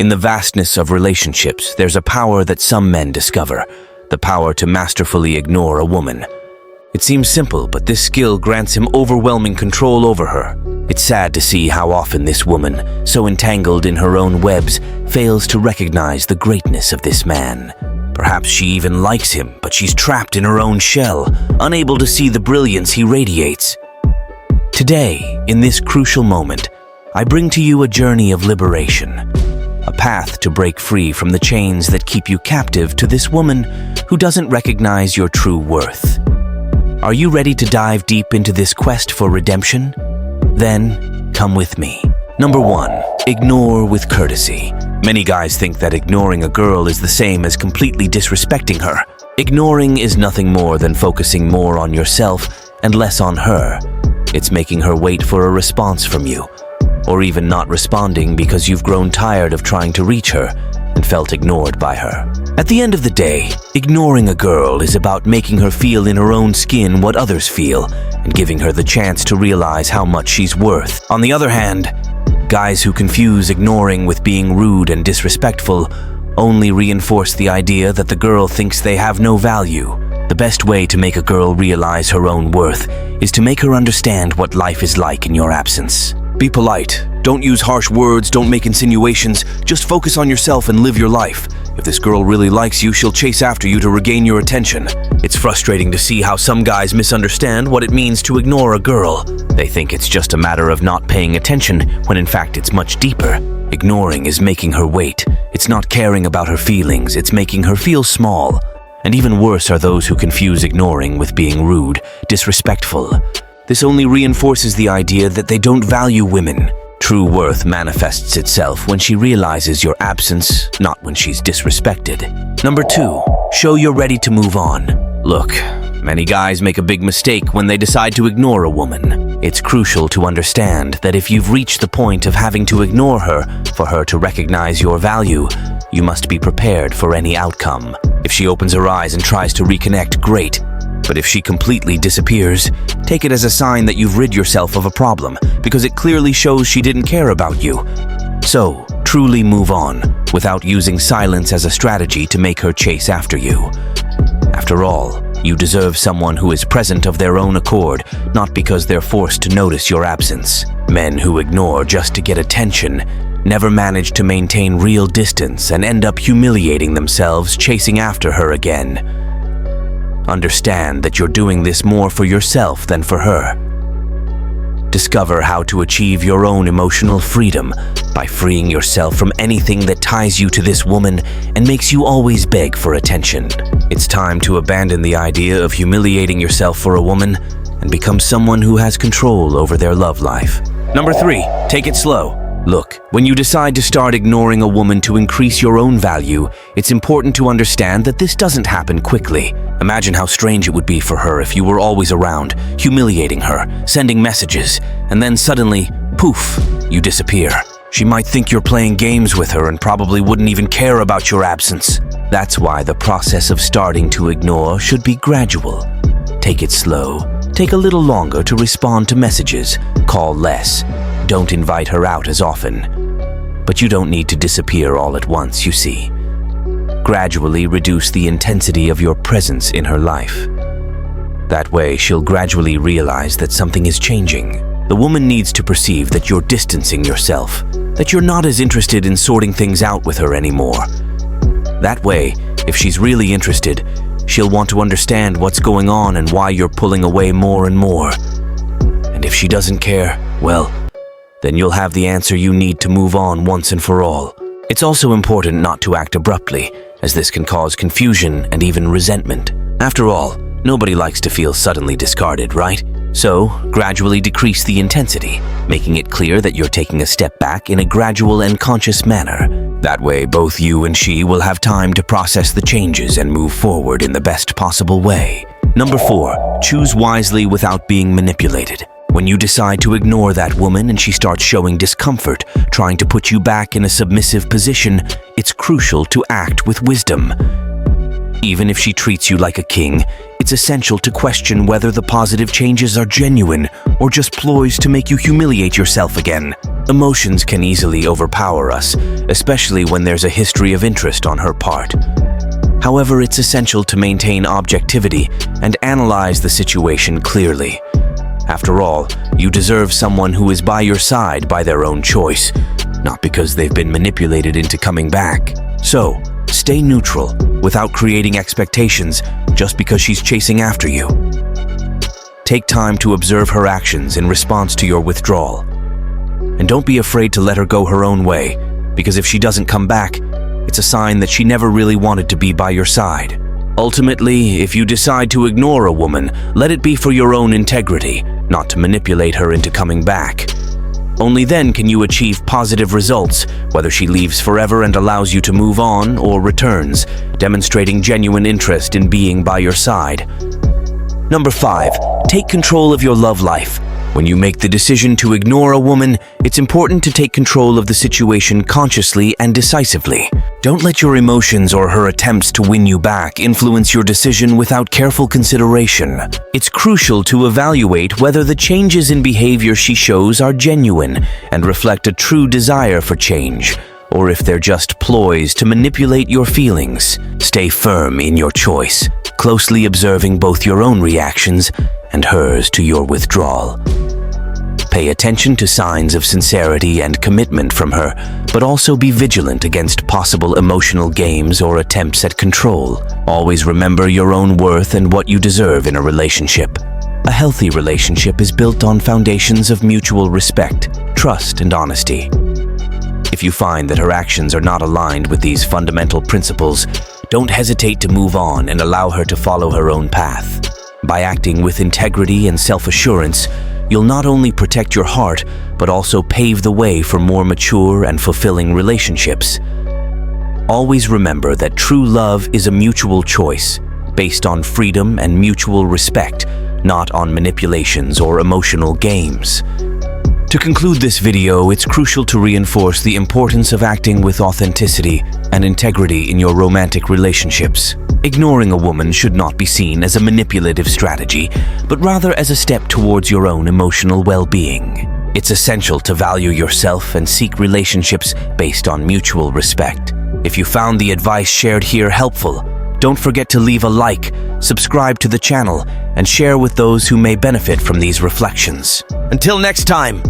In the vastness of relationships, there's a power that some men discover, the power to masterfully ignore a woman. It seems simple, but this skill grants him overwhelming control over her. It's sad to see how often this woman, so entangled in her own webs, fails to recognize the greatness of this man. Perhaps she even likes him, but she's trapped in her own shell, unable to see the brilliance he radiates. Today, in this crucial moment, I bring to you a journey of liberation, a path to break free from the chains that keep you captive to this woman who doesn't recognize your true worth. Are you ready to dive deep into this quest for redemption? Then, come with me. Number 1. Ignore with courtesy. Many guys think that ignoring a girl is the same as completely disrespecting her. Ignoring is nothing more than focusing more on yourself and less on her. It's making her wait for a response from you, or even not responding because you've grown tired of trying to reach her and felt ignored by her. At the end of the day, ignoring a girl is about making her feel in her own skin what others feel and giving her the chance to realize how much she's worth. On the other hand, guys who confuse ignoring with being rude and disrespectful only reinforce the idea that the girl thinks they have no value. The best way to make a girl realize her own worth is to make her understand what life is like in your absence. Be polite. Don't use harsh words, don't make insinuations. Just focus on yourself and live your life. If this girl really likes you, she'll chase after you to regain your attention. It's frustrating to see how some guys misunderstand what it means to ignore a girl. They think it's just a matter of not paying attention, when in fact it's much deeper. Ignoring is making her wait. It's not caring about her feelings, it's making her feel small. And even worse are those who confuse ignoring with being rude, disrespectful. This only reinforces the idea that they don't value women. True worth manifests itself when she realizes your absence, not when she's disrespected. Number 2, show you're ready to move on. Look, many guys make a big mistake when they decide to ignore a woman. It's crucial to understand that if you've reached the point of having to ignore her for her to recognize your value, you must be prepared for any outcome. If she opens her eyes and tries to reconnect, great. But if she completely disappears, take it as a sign that you've rid yourself of a problem, because it clearly shows she didn't care about you. So, truly move on, without using silence as a strategy to make her chase after you. After all, you deserve someone who is present of their own accord, not because they're forced to notice your absence. Men who ignore just to get attention never manage to maintain real distance and end up humiliating themselves chasing after her again. Understand that you're doing this more for yourself than for her. Discover how to achieve your own emotional freedom by freeing yourself from anything that ties you to this woman and makes you always beg for attention. It's time to abandon the idea of humiliating yourself for a woman and become someone who has control over their love life. Number 3, take it slow. Look, when you decide to start ignoring a woman to increase your own value, it's important to understand that this doesn't happen quickly. Imagine how strange it would be for her if you were always around, humiliating her, sending messages, and then suddenly, poof, you disappear. She might think you're playing games with her and probably wouldn't even care about your absence. That's why the process of starting to ignore should be gradual. Take it slow. Take a little longer to respond to messages. Call less. Don't invite her out as often. But you don't need to disappear all at once, you see. Gradually reduce the intensity of your presence in her life. That way, she'll gradually realize that something is changing. The woman needs to perceive that you're distancing yourself, that you're not as interested in sorting things out with her anymore. That way, if she's really interested, she'll want to understand what's going on and why you're pulling away more and more. And if she doesn't care, well, then you'll have the answer you need to move on once and for all. It's also important not to act abruptly, as this can cause confusion and even resentment. After all, nobody likes to feel suddenly discarded, right? So, gradually decrease the intensity, making it clear that you're taking a step back in a gradual and conscious manner. That way, both you and she will have time to process the changes and move forward in the best possible way. Number 4, choose wisely without being manipulated. When you decide to ignore that woman and she starts showing discomfort, trying to put you back in a submissive position, it's crucial to act with wisdom. Even if she treats you like a king, it's essential to question whether the positive changes are genuine or just ploys to make you humiliate yourself again. Emotions can easily overpower us, especially when there's a history of interest on her part. However, it's essential to maintain objectivity and analyze the situation clearly. After all, you deserve someone who is by your side by their own choice, not because they've been manipulated into coming back. So, stay neutral without creating expectations just because she's chasing after you. Take time to observe her actions in response to your withdrawal. And don't be afraid to let her go her own way, because if she doesn't come back, it's a sign that she never really wanted to be by your side. Ultimately, if you decide to ignore a woman, let it be for your own integrity, not to manipulate her into coming back. Only then can you achieve positive results, whether she leaves forever and allows you to move on or returns, demonstrating genuine interest in being by your side. Number 5. Take control of your love life. When you make the decision to ignore a woman, it's important to take control of the situation consciously and decisively. Don't let your emotions or her attempts to win you back influence your decision without careful consideration. It's crucial to evaluate whether the changes in behavior she shows are genuine and reflect a true desire for change, or if they're just ploys to manipulate your feelings. Stay firm in your choice, closely observing both your own reactions and hers to your withdrawal. Pay attention to signs of sincerity and commitment from her, but also be vigilant against possible emotional games or attempts at control. Always remember your own worth and what you deserve in a relationship. A healthy relationship is built on foundations of mutual respect, trust, and honesty. If you find that her actions are not aligned with these fundamental principles, don't hesitate to move on and allow her to follow her own path. By acting with integrity and self-assurance, you'll not only protect your heart, but also pave the way for more mature and fulfilling relationships. Always remember that true love is a mutual choice, based on freedom and mutual respect, not on manipulations or emotional games. To conclude this video, it's crucial to reinforce the importance of acting with authenticity and integrity in your romantic relationships. Ignoring a woman should not be seen as a manipulative strategy, but rather as a step towards your own emotional well-being. It's essential to value yourself and seek relationships based on mutual respect. If you found the advice shared here helpful, don't forget to leave a like, subscribe to the channel, and share with those who may benefit from these reflections. Until next time!